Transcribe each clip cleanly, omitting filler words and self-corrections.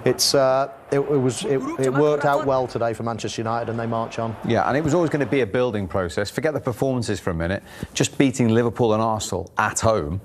it worked out well today for Manchester United, and they march on. Yeah, and it was always going to be a building process. Forget the performances for a minute. Just beating Liverpool and Arsenal at home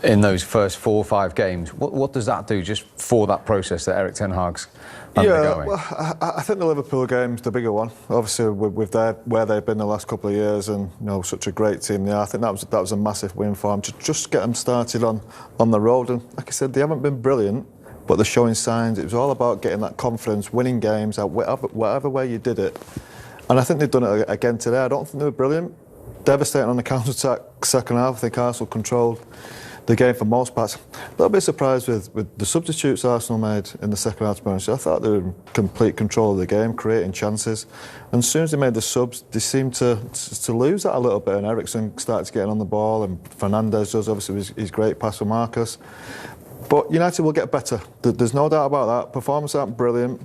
in those first 4 or 5 games, what does that do just for that process that Erik ten Hag's undergoing? Yeah, well, I think the Liverpool game's the bigger one. Obviously, with where they've been the last couple of years, and such a great team. Yeah, I think that was a massive win for them. Just get them started on the road. And like I said, they haven't been brilliant, but they're showing signs. It was all about getting that confidence, winning games, whatever way you did it. And I think they've done it again today. I don't think they were brilliant. Devastating on the counter-attack second half. I think Arsenal controlled the game for most parts. A little bit surprised with the substitutes Arsenal made in the second half. I thought they were in complete control of the game, creating chances. And as soon as they made the subs, they seemed to lose that a little bit. And Eriksen started getting on the ball, and Fernandes does, obviously, his great pass for Marcus. But United will get better. There's no doubt about that. Performance aren't brilliant.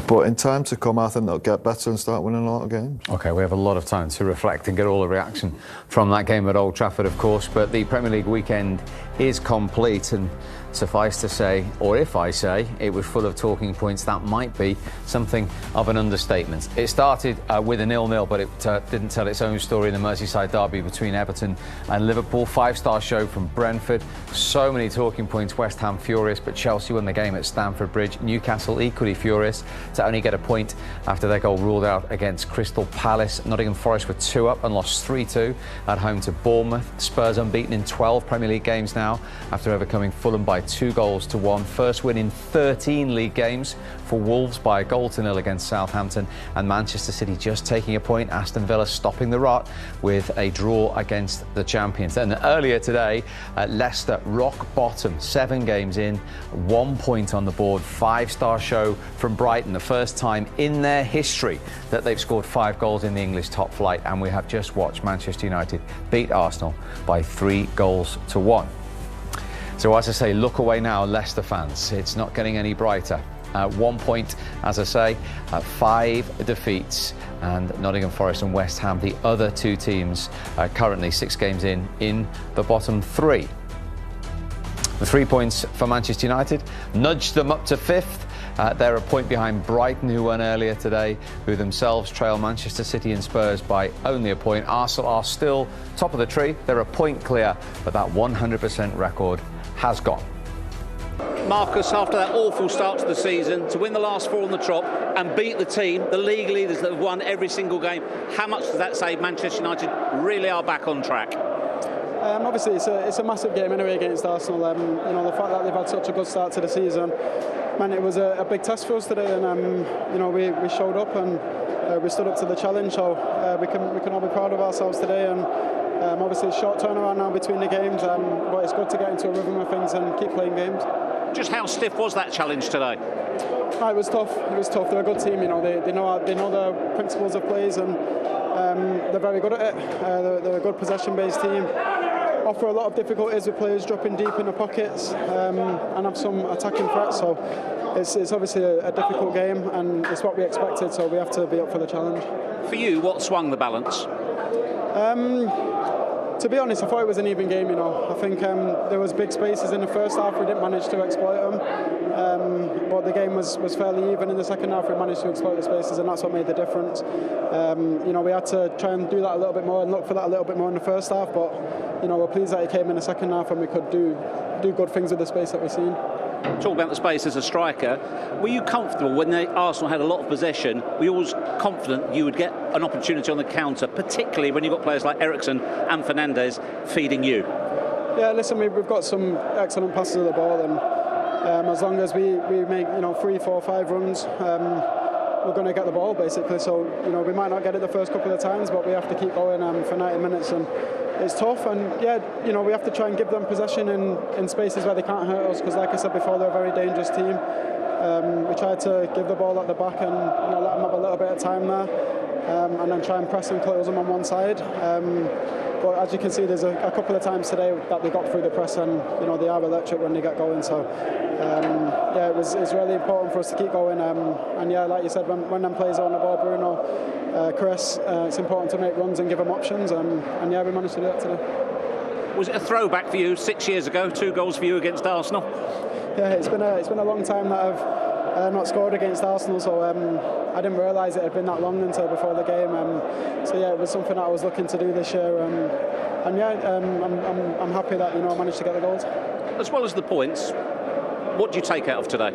But in time to come, I think they'll get better and start winning a lot of games. OK, we have a lot of time to reflect and get all the reaction from that game at Old Trafford, of course. But the Premier League weekend is complete, and suffice to say, or if I say, it was full of talking points. That might be something of an understatement. It started with a 0-0, but it didn't tell its own story in the Merseyside derby between Everton and Liverpool. 5-star show from Brentford. So many talking points. West Ham furious, but Chelsea won the game at Stamford Bridge. Newcastle equally furious to only get a point after their goal ruled out against Crystal Palace. Nottingham Forest were 2 up and lost 3-2 at home to Bournemouth. Spurs unbeaten in 12 Premier League games now after overcoming Fulham by 2-1. First win in 13 league games for Wolves by 1-0 against Southampton. And Manchester City just taking a point. Aston Villa stopping the rot with a draw against the champions. And earlier today, Leicester rock bottom, 7 games in, 1 point on the board. 5-star show from Brighton, the first time in their history that they've scored 5 goals in the English top flight. And we have just watched Manchester United beat Arsenal by 3-1. So as I say, look away now, Leicester fans. It's not getting any brighter. 1 point, as I say, 5 defeats, and Nottingham Forest and West Ham, the other 2 teams, currently 6 games in the bottom 3. The 3 points for Manchester United nudged them up to 5th. They're a point behind Brighton, who won earlier today, who themselves trail Manchester City and Spurs by only a point. Arsenal are still top of the tree. They're a point clear, but that 100% record has gone. Marcus, after that awful start to the season, to win the last 4 on the trot and beat the team, the league leaders that have won every single game, how much does that say Manchester United really are back on track? Obviously, it's a massive game anyway against Arsenal. The fact that they've had such a good start to the season, man, it was a big test for us today, and we showed up and we stood up to the challenge. So we can all be proud of ourselves today. And obviously, it's short turnaround now between the games, but it's good to get into a rhythm of things and keep playing games. Just how stiff was that challenge today? It was tough. They're a good team. They know the principles of plays, and they're very good at it. They're a good possession-based team. Offer a lot of difficulties with players dropping deep in the pockets and have some attacking threats. So it's obviously a difficult game, and it's what we expected. So we have to be up for the challenge. For you, what swung the balance? To be honest, I thought it was an even game. I think there was big spaces in the first half. We didn't manage to exploit them, but the game was fairly even. In the second half, we managed to exploit the spaces, and that's what made the difference. We had to try and do that a little bit more and look for that a little bit more in the first half. But we're pleased that it came in the second half, and we could do good things with the space that we've seen. Talk about the space as a striker. Were you comfortable when Arsenal had a lot of possession? Were you always confident you would get an opportunity on the counter, particularly when you've got players like Eriksen and Fernandes feeding you? Yeah, listen, we've got some excellent passes of the ball, and as long as we make 3, 4, 5 runs, we're going to get the ball basically. So we might not get it the first couple of times, but we have to keep going for 90 minutes, and it's tough. And yeah, we have to try and give them possession in spaces where they can't hurt us, because like I said before, they're a very dangerous team. We tried to give the ball at the back and let them have a little bit of time there, and then try and press and close them on one side. But as you can see, there's a couple of times today that they got through the press, and they are electric when they get going. So yeah, it's really important for us to keep going. And yeah, like you said, when them players are on the ball, Bruno, Chris, it's important to make runs and give them options. And yeah, we managed to do that today. Was it a throwback for you 6 years ago? 2 goals for you against Arsenal? Yeah, it's been a long time that not scored against Arsenal, so I didn't realise it had been that long until before the game. So yeah, it was something that I was looking to do this year, and yeah, I'm happy that I managed to get the goals. As well as the points, what do you take out of today?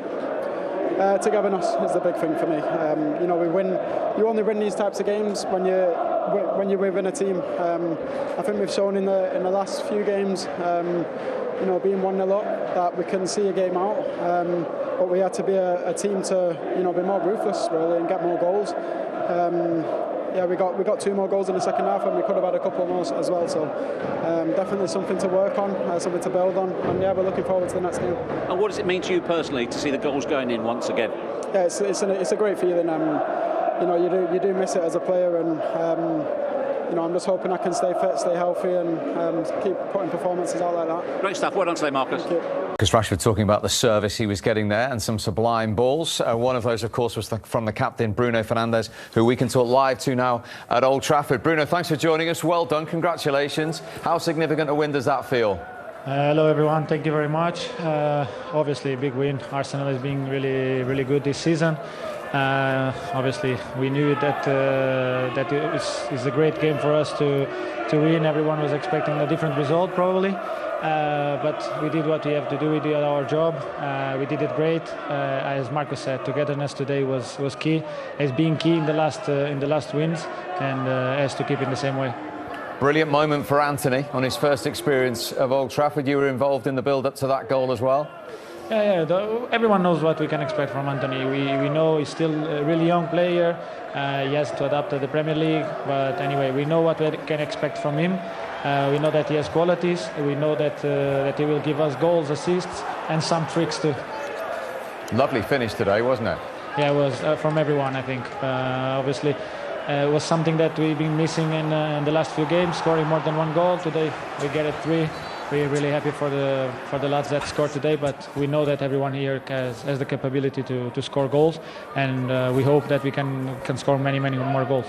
Togetherness is the big thing for me. We win. You only win these types of games when you're within a team. I think we've shown in the last few games, being 1-0 up, that we can see a game out. But we had to be a team to be more ruthless really and get more goals. We got 2 more goals in the second half, and we could have had a couple more as well. So definitely something to work on, something to build on, and yeah, we're looking forward to the next game. And what does it mean to you personally to see the goals going in once again? Yeah, it's a great feeling. You do miss it as a player, and I'm just hoping I can stay fit, stay healthy, and keep putting performances out like that. Great stuff. Well done today, Marcus. Thank you. Because Rashford talking about the service he was getting there and some sublime balls. One of those, of course, was from the captain, Bruno Fernandes, who we can talk live to now at Old Trafford. Bruno, thanks for joining us. Well done. Congratulations. How significant a win does that feel? Hello, everyone. Thank you very much. Obviously, a big win. Arsenal is being really, really good this season. Obviously, we knew that it's a great game for us to win. Everyone was expecting a different result, probably. But we did what we have to do. We did our job. We did it great. As Marcus said, togetherness today was key. It's been key in the last wins, and has to keep it the same way. Brilliant moment for Antony on his first experience of Old Trafford. You were involved in the build-up to that goal as well. Yeah. Everyone knows what we can expect from Antony. We know he's still a really young player. He has to adapt to the Premier League. But anyway, we know what we can expect from him. We know that he has qualities. We know that he will give us goals, assists, and some tricks too. Lovely finish today, wasn't it? Yeah, it was from everyone, I think. Obviously, it was something that we've been missing in the last few games, scoring more than 1 goal. Today we get it 3. We're really happy for the lads that scored today, but we know that everyone here has the capability to score goals, and we hope that we can score many more goals.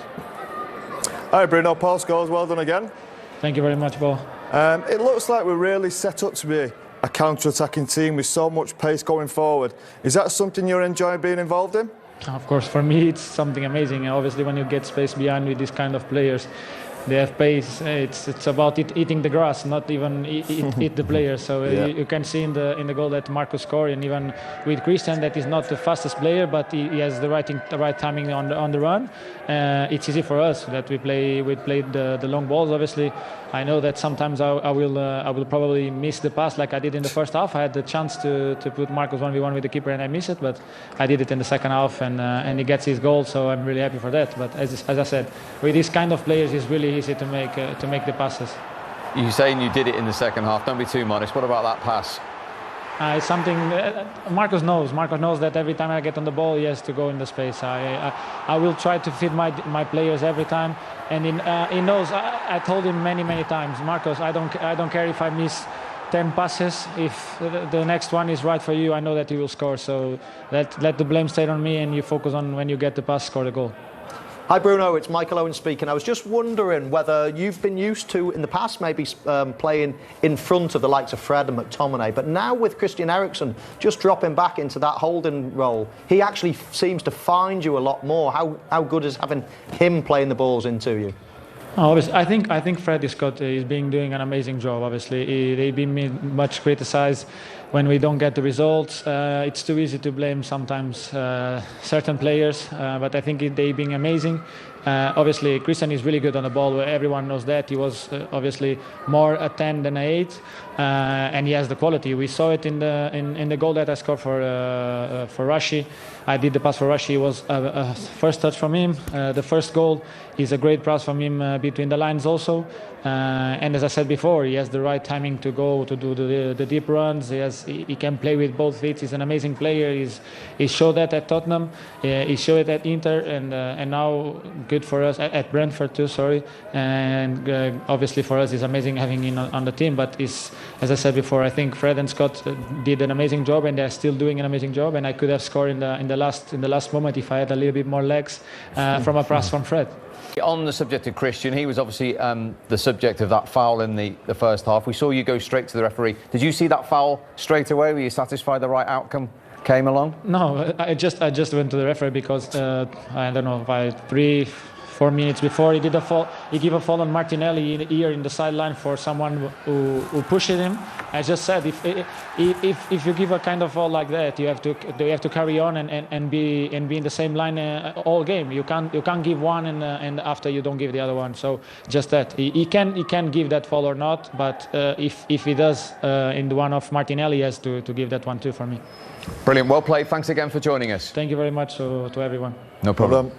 Hi Bruno, Paul Scholes, well done again. Thank you very much, Paul. It looks like we're really set up to be a counter-attacking team with so much pace going forward. Is that something you're enjoying being involved in? Of course, for me it's something amazing. Obviously, when you get space behind with these kind of players, they have pace. It's about eating the grass, not even eat the players. So you can see in the goal that Marcus scored, and even with Christian, that is not the fastest player, but he has the right timing on the run. It's easy for us that we played the long balls. Obviously, I know that sometimes I will probably miss the pass like I did in the first half. I had the chance to put Marcus 1v1 with the keeper and I missed it, but I did it in the second half, and he gets his goal. So I'm really happy for that. But as I said, with these kind of players, it's really easy to make the passes. You're saying you did it in the second half. Don't be too modest. What about that pass? It's something Marcus knows. Marcus knows that every time I get on the ball, he has to go in the space. I will try to feed my players every time, and he knows. I told him many times, Marcus, I don't care if I miss 10 passes. If the next one is right for you, I know that you will score. So let the blame stay on me, and you focus on when you get the pass, score the goal. Hi Bruno, it's Michael Owen speaking. I was just wondering whether you've been used to, in the past, maybe playing in front of the likes of Fred and McTominay, but now with Christian Eriksen just dropping back into that holding role, he actually seems to find you a lot more. How good is having him playing the balls into you? Obviously, I think Fred is doing an amazing job. Obviously, they've been much criticized when we don't get the results. It's too easy to blame sometimes certain players, but I think they've been amazing. Obviously, Christian is really good on the ball. Everyone knows that. He was obviously more a 10 than an 8, and he has the quality. We saw it in the goal that I scored for Rashi. I did the pass for Rashi. It was a first touch from him. The first goal is a great pass from him between the lines also. And as I said before, he has the right timing to go to do the deep runs. He can play with both feet. He's an amazing player. He showed that at Tottenham. He showed it at Inter, and now good for us at Brentford too. Sorry, and obviously for us it's amazing having him on the team. But as I said before, I think Fred and Scott did an amazing job, and they're still doing an amazing job. And I could have scored in the last moment if I had a little bit more legs from a pass from Fred. On the subject of Christian, he was obviously the subject of that foul in the first half. We saw you go straight to the referee. Did you see that foul straight away? Were you satisfied the right outcome came along? No, I just went to the referee because I don't know, by 3-4 minutes before he did a fall, he gave a fall on Martinelli here in the sideline for someone who pushed him. I just said if you give a kind of fall like that, you have to carry on and be in the same line all game. You can't give one and after you don't give the other one. So just that he can give that fall or not, but if he does in the one of Martinelli, he has to give that one too for me. Brilliant, well played. Thanks again for joining us. Thank you very much to everyone. No problem.